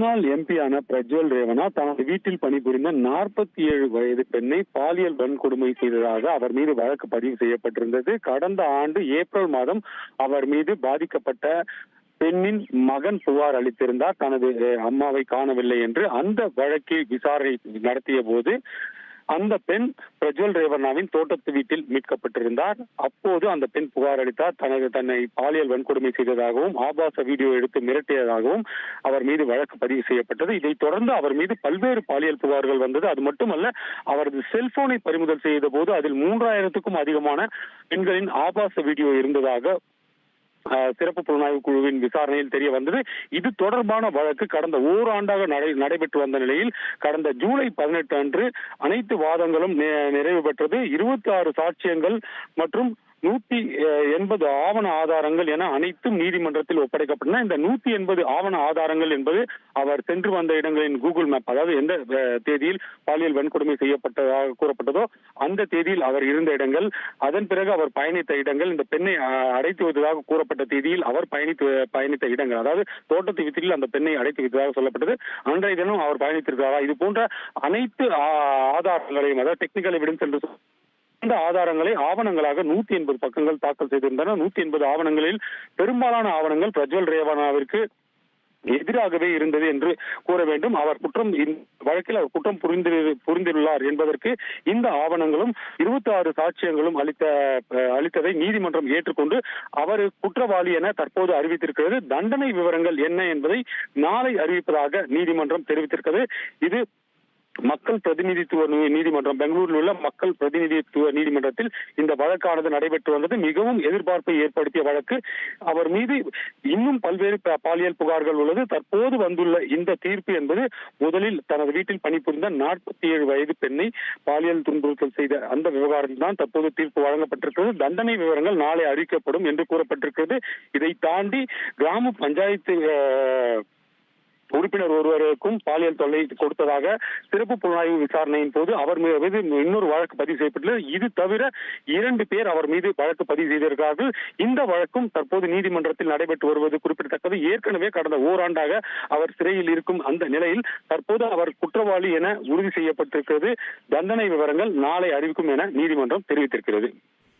முன்னாள் எம்பியான பிரஜ்வல் ரேவண்ணா தனது வீட்டில் பணிபுரிந்த 47 வயது பெண்ணை பாலியல் வன்கொடுமை செய்ததாக அவர் மீது வழக்கு பதிவு செய்யப்பட்டிருந்தது. கடந்த ஆண்டு ஏப்ரல் மாதம் அவர் மீது பாதிக்கப்பட்ட பெண்ணின் மகன் புகார் அளித்திருந்தார், தனது அம்மாவை காணவில்லை என்று. அந்த வழக்கை விசாரணை நடத்திய போது அந்த பெண் பிரஜ்வல் ரேவண்ணாவின் தோட்டத்து வீட்டில் மீட்கப்பட்டிருந்தார். அப்போது அந்த பெண் புகார் அளித்தார், தன்னை பாலியல் வன்கொடுமை செய்ததாகவும் ஆபாச வீடியோ எடுத்து மிரட்டியதாகவும் அவர் மீது வழக்கு பதிவு செய்யப்பட்டது. இதைத் தொடர்ந்து அவர் மீது பல்வேறு பாலியல் புகார்கள் வந்தது. அது மட்டுமல்ல, அவரது செல்போனை பறிமுதல் செய்த போது அதில் 3000க்கும் அதிகமான பெண்களின் ஆபாச வீடியோ இருந்ததாக சிறப்பு புலனாய்வு குழுவின் விசாரணையில் தெரிய வந்தது. இது தொடர்பான வழக்கு கடந்த ஓராண்டாக நடைபெற்று வந்த நிலையில் கடந்த ஜூலை 18 அன்று அனைத்து வாதங்களும் நிறைவு பெற்றது. 26 சாட்சியங்கள் மற்றும் 180 ஆவண ஆதாரங்கள் என அனைத்தும் நீதிமன்றத்தில் ஒப்படைக்கப்பட்டன. இந்த 180 ஆவண ஆதாரங்கள் என்பது அவர் சென்று வந்த இடங்களின் கூகுள் மேப், அதாவது எந்த தேதியில் பாலியல் வன்கொடுமை செய்யப்பட்டதாக கூறப்பட்டதோ அந்த தேதியில் அவர் இருந்த இடங்கள், அதன் பிறகு அவர் பயணித்த இடங்கள், இந்த பெண்ணை அடைத்து வைத்ததாக கூறப்பட்ட தேதியில் அவர் பயணித்த இடங்கள், அதாவது தோட்டத்து வீட்டில் அந்த பெண்ணை அடைத்து வைத்ததாக சொல்லப்பட்டது. அன்றைய தினம் அவர் பயணித்திருக்கிறாரா, இது போன்ற அனைத்து ஆதாரங்களையும், அதாவது டெக்னிக்கல் எவிடன்ஸ் என்று இந்த ஆதாரங்களை ஆவணங்களாக 180 பக்கங்கள் தாக்கல் செய்திருந்தன. 180 ஆவணங்களில் பெரும்பாலான ஆவணங்கள் பிரஜ்வல் ரேவண்ணாவிற்கு எதிராகவே இருந்தது என்று கூற வேண்டும். அவர் வழக்கில் அவர் குற்றம் புரிந்துள்ளார் என்பதற்கு இந்த ஆவணங்களும் 26 சாட்சியங்களும் அளித்ததை நீதிமன்றம் ஏற்றுக்கொண்டு அவர் குற்றவாளி என தற்போது அறிவித்திருக்கிறது. தண்டனை விவரங்கள் என்ன என்பதை நாளை அறிவிப்பதாக நீதிமன்றம் தெரிவித்திருக்கிறது. இது மக்கள் பிரதிநிதித்துவ நீதிமன்றம், பெங்களூரில் உள்ள மக்கள் பிரதிநிதித்துவ நீதிமன்றத்தில் இந்த வழக்கானது நடைபெற்று வந்தது. மிகவும் எதிர்பார்ப்பை ஏற்படுத்திய வழக்கு. அவர் மீது இன்னும் பல்வேறு பாலியல் புகார்கள் உள்ளது. தற்போது வந்துள்ள இந்த தீர்ப்பு என்பது முதலில் தனது வீட்டில் பணிபுரிந்த 47 வயது பெண்ணை பாலியல் துன்புறுத்தல் செய்த அந்த விவகாரம் தான் தற்போது தீர்ப்பு வழங்கப்பட்டிருக்கிறது. தண்டனை விவரங்கள் நாளை அறிவிக்கப்படும் என்று கூறப்பட்டிருக்கிறது. இதை தாண்டி கிராம பஞ்சாயத்து உறுப்பினர் ஒருவருக்கும் பாலியல் தொல்லை கொடுத்ததாக சிறப்பு புலனாய்வு விசாரணையின் போது அவர் மீது இன்னொரு வழக்கு பதிவு செய்யப்பட்டுள்ளது. இது தவிர 2 பேர் அவர் மீது வழக்கு பதிவு செய்திருக்கிறார்கள். இந்த வழக்கும் தற்போது நீதிமன்றத்தில் நடைபெற்று வருவது குறிப்பிடத்தக்கது. ஏற்கனவே கடந்த ஓராண்டாக அவர் சிறையில் இருக்கும் அந்த நிலையில் தற்போது அவர் குற்றவாளி என உறுதி செய்யப்பட்டிருக்கிறது. தண்டனை விவரங்கள் நாளை அறிவிக்கும் என நீதிமன்றம் தெரிவித்திருக்கிறது.